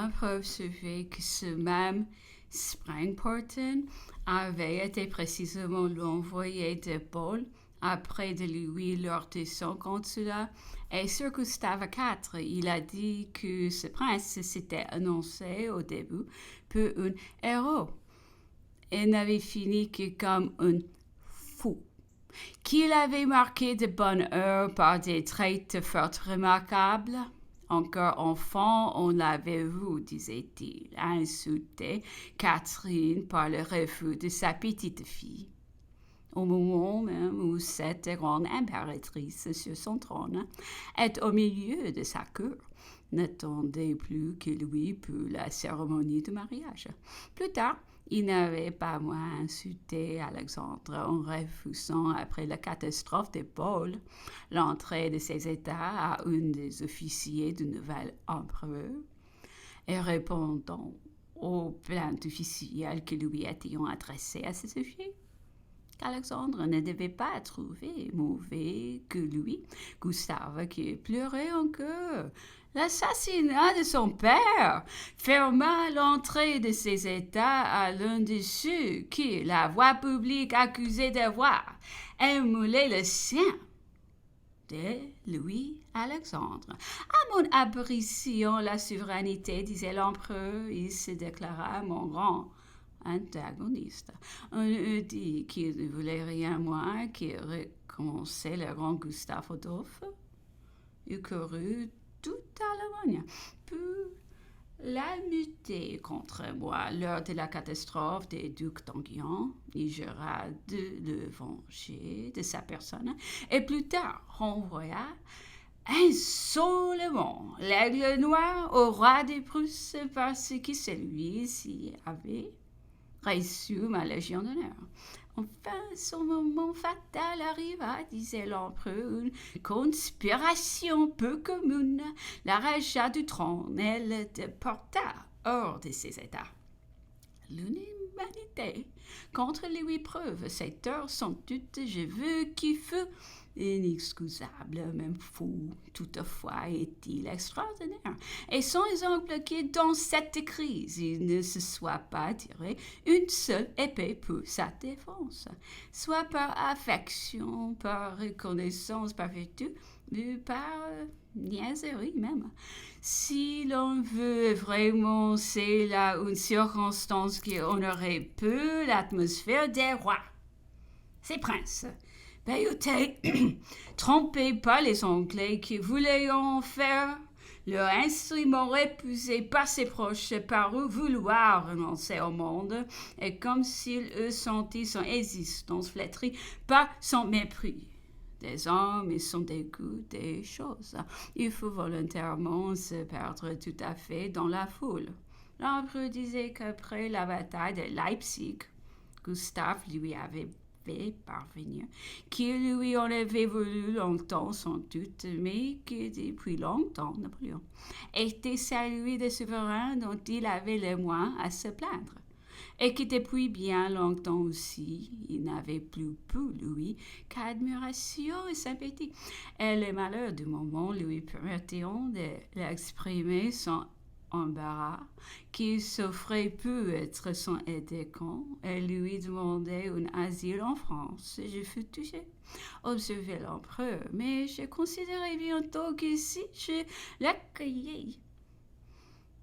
La preuve se fait que ce même Springporton avait été précisément l'envoyé de Paul après de lui lors de son consulat. Et sur Gustave IV, il a dit que ce prince s'était annoncé au début pour un héros et n'avait fini que comme un fou, qu'il avait marqué de bonne heure par des traits fort remarquables. Encore enfant, on l'avait vu, disait-il, insulter Catherine par le refus de sa petite fille. Au moment même où cette grande impératrice sur son trône est au milieu de sa cour, n'attendait plus que lui pour la cérémonie de mariage. Plus tard, il n'avait pas moins insulté Alexandre en refusant, après la catastrophe d'Épole, l'entrée de ses États à un des officiers du nouvel empereur et répondant aux plaintes officielles que lui étaient adressées à ce sujet. Alexandre ne devait pas trouver mauvais que lui, Gustave, qui pleurait encore l'assassinat de son père, ferma l'entrée de ses États à l'un de ceux qui, la voix publique accusait d'avoir émulé le sien de Louis-Alexandre. À mon apparition, la souveraineté, disait l'empereur, il se déclara mon grand antagoniste. On eût dit qu'il ne voulait rien moins que recommencer le grand Gustave Adolphe. Il courut toute Allemagne pour la muter contre moi lors de la catastrophe des ducs d'Enghien. Il jura de le venger de sa personne et plus tard renvoya insolemment l'aigle noir au roi des Prusses parce que celui-ci avait reçu ma Légion d'honneur. Enfin, son moment fatal arriva, disait l'empereur, une conspiration peu commune l'arracha du trône et le déporta hors de ses états. L'humanité contre les 8 preuves, cette heure sans doute, je veux qu'il fût inexcusable, même fou, toutefois est-il extraordinaire. Et sans exemple que dans cette crise, il ne se soit pas tiré une seule épée pour sa défense, soit par affection, par reconnaissance, par vertu, ou par niaiserie même. Si l'on veut vraiment, c'est là une circonstance qui honorerait peu l'atmosphère des rois. Ces princes, Bayouté, trompés par les Anglais qui voulaient en faire leur instrument repoussé par ses proches parut vouloir renoncer au monde, et comme s'ils eussent senti son existence flétrie par son mépris des hommes et son dégoût des choses. Il faut volontairement se perdre tout à fait dans la foule. L'empereur disait qu'après la bataille de Leipzig, Gustave lui avait parvenir, qu'il lui en avait voulu longtemps sans doute, mais que depuis longtemps Napoléon était celui des souverains dont il avait le moins à se plaindre, et que depuis bien longtemps aussi il n'avait plus pour lui qu'admiration et sympathie, et les malheurs du moment lui permettaient de l'exprimer sans embarras, qui s'offrait pour être son aide-de-camp et lui demandait un asile en France. Je fus touchée, observait l'empereur, mais je considérais bientôt que si je l'accueillais,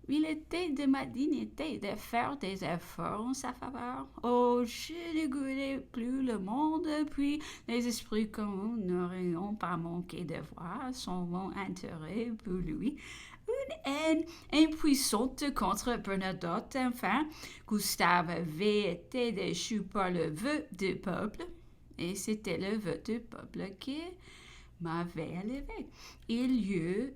il était de ma dignité de faire des efforts en sa faveur. Oh, je ne goûtais plus le monde, puis les esprits communs n'auraient pas manqué de voir son bon intérêt pour lui. Une haine impuissante contre Bernadotte. Enfin, Gustave avait été déchu par le vœu du peuple, et c'était le vœu du peuple qui m'avait élevé. Il y eut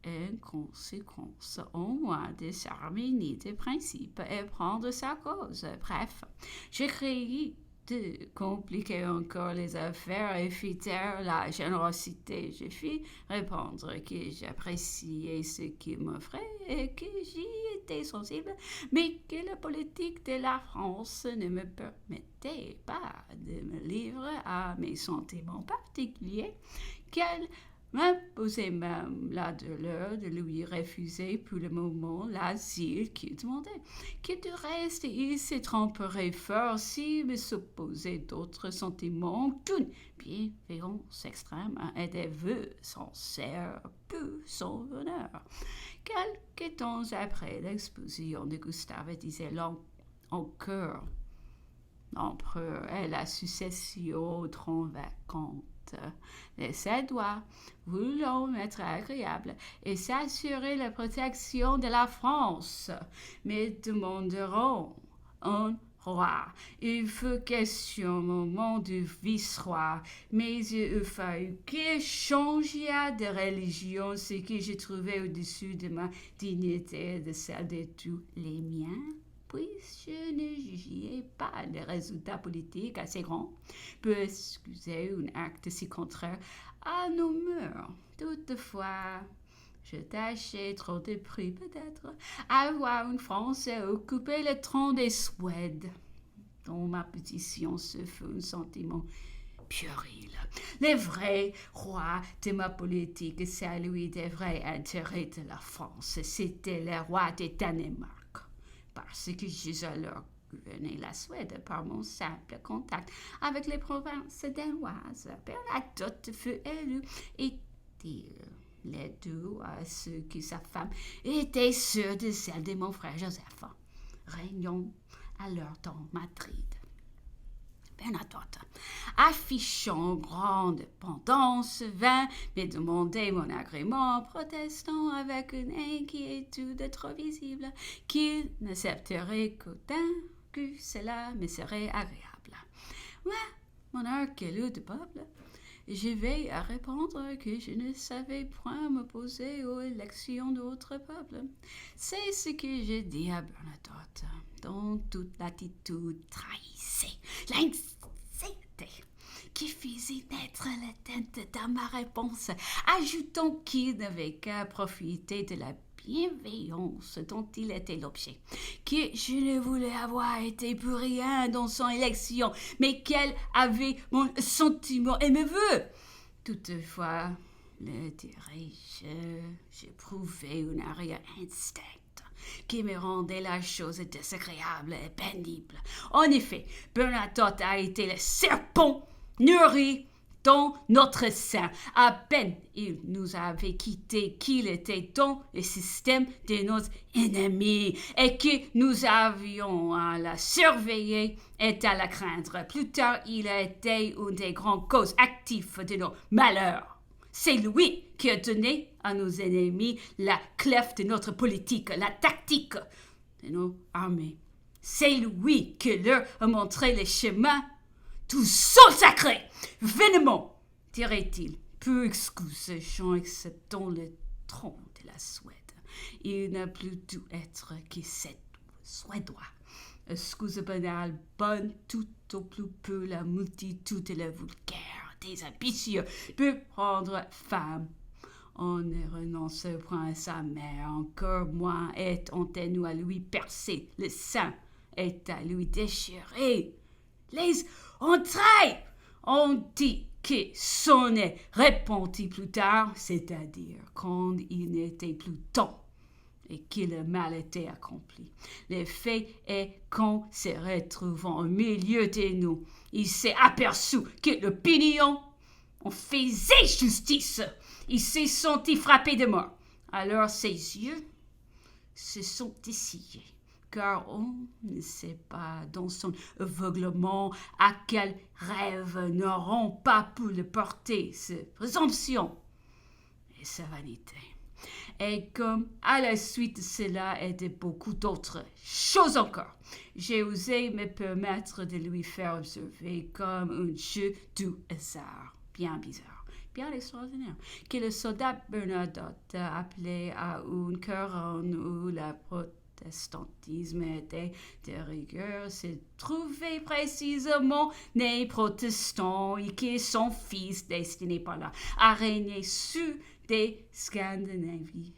en conséquence au moins de s'armer des principes et prendre sa cause. Bref, je craignais de compliquer encore les affaires et fit taire la générosité. Je fis répondre que j'appréciais ce qu'il m'offrait et que j'y étais sensible, mais que la politique de la France ne me permettait pas de me livrer à mes sentiments particuliers, qu'elle M'imposait même la douleur de lui refuser pour le moment l'asile qu'il demandait, que du reste il se tromperait fort s'il me supposait d'autres sentiments qu'une bienveillance extrême et des vœux sincères pour son honneur. Quelque temps après l'explosion de Gustave disait encore l'empereur et la succession trop vacante. Les ses doigts voulant être agréables et s'assurer la protection de la France, mais demanderont un roi. Il fut question au moment du vice-roi, mais il eût fallu que changiât de religion, ce que j'ai trouvé au-dessus de ma dignité et de celle de tous les miens. Puis je ne jugeais pas le résultat politique assez grand pour excuser un acte si contraire à nos mœurs. Toutefois, je tâchais trop de prix peut-être à voir une Français occuper le trône des Suèdes. Dans ma position, ce fut un sentiment puéril. Le vrai roi de ma politique, celui des vrais intérêts de la France, c'était le roi de Danemark. Parce que j'ai alors gouverné la Suède par mon simple contact avec les provinces danoises. Bernadotte fut élu et les deux à ce que sa femme était sûre de celle de mon frère Joseph. Régnons alors dans Madrid. Bernadotte, affichant grande pendance, vint me demander mon agrément, protestant avec une inquiétude trop visible qu'il n'accepterait qu'autant que cela me serait agréable. Ouais, monarque élu du peuple, je vais à répondre que je ne savais point m'opposer aux élections d'autres peuples. C'est ce que j'ai dit à Bernadotte, dont toute l'attitude trahissait l'anxiété qui faisait naître l'attente dans ma réponse, ajoutant qu'il n'avait qu'à profiter de la bienveillance dont il était l'objet, que je ne voulais avoir été pour rien dans son élection, mais qu'elle avait mon sentiment et mes vœux. Toutefois, le dirais-je, j'éprouvais un arrière-instinct qui me rendait la chose désagréable et pénible. En effet, Bernadotte a été le serpent nourri dans notre sein. À peine il nous avait quittés qu'il était dans le système de nos ennemis et que nous avions à la surveiller et à la craindre. Plus tard, il a été une des grandes causes actives de nos malheurs. C'est lui qui a donné à nos ennemis la clef de notre politique, la tactique de nos armées. C'est lui qui leur a montré le chemin. Tout sang sacré, vainement, dirait-il, peu excusé, acceptant le trône de la Suède. Il n'a plus dû être que sept Suédois. Excuse banale, bonne tout au plus peu la multitude et la vulgaire des ambitieux peut prendre femme. On ne renonce point à sa mère, encore moins est-on à lui percer le sein, est à lui déchirer les entrailles. On dit que son est répenti plus tard, c'est-à-dire quand il n'était plus temps et que le mal était accompli. Le fait est qu'en se retrouvant au milieu de nous, il s'est aperçu que l'opinion en faisait justice. Il s'est senti frappé de mort. Alors ses yeux se sont essillés, car on ne sait pas dans son aveuglement à quel rêve n'auront pas pu le porter sa présomption et sa vanité. Et comme à la suite de cela et de beaucoup d'autres choses encore, j'ai osé me permettre de lui faire observer comme un jeu du hasard, bien bizarre, bien extraordinaire, que le soldat Bernadotte appelait à une couronne où la protestantisme était de rigueur, se trouvait précisément né protestant et que son fils, destiné par là à régner sur des Scandinavies,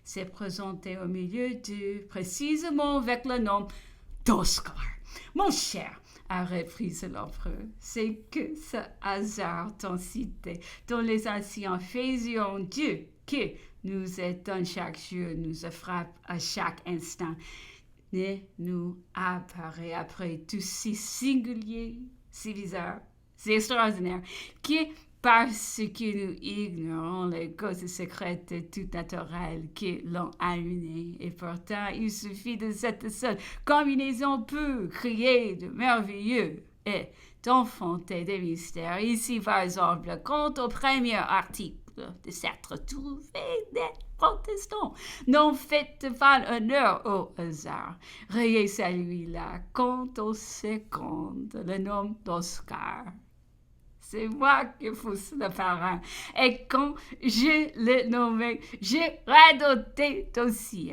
s'est présenté au milieu d'eux précisément avec le nom d'Oscar. Mon cher, a repris l'empereur. C'est que ce hasard t'en cité, dont les anciens faisions Dieu, qui nous étonne chaque jour, nous frappe à chaque instant, ne nous apparaît après tout si singulier, si bizarre, si extraordinaire, que parce que nous ignorons les causes secrètes tout naturelles qui l'ont amené. Et pourtant, il suffit de cette seule combinaison pour créer de merveilleux et d'enfanter des mystères. Ici, par exemple, quant au premier article de s'être trouvé des protestants. N'en faites pas honneur au hasard. Rayez celui-là. Quant au second, le nom d'Oscar. C'est moi qui fousse le parrain. Et quand je l'ai nommé, j'ai redouté aussi.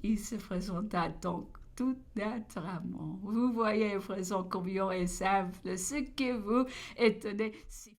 Il se présenta donc tout naturellement. Vous voyez, frère, combien est simple ce que vous étonnez.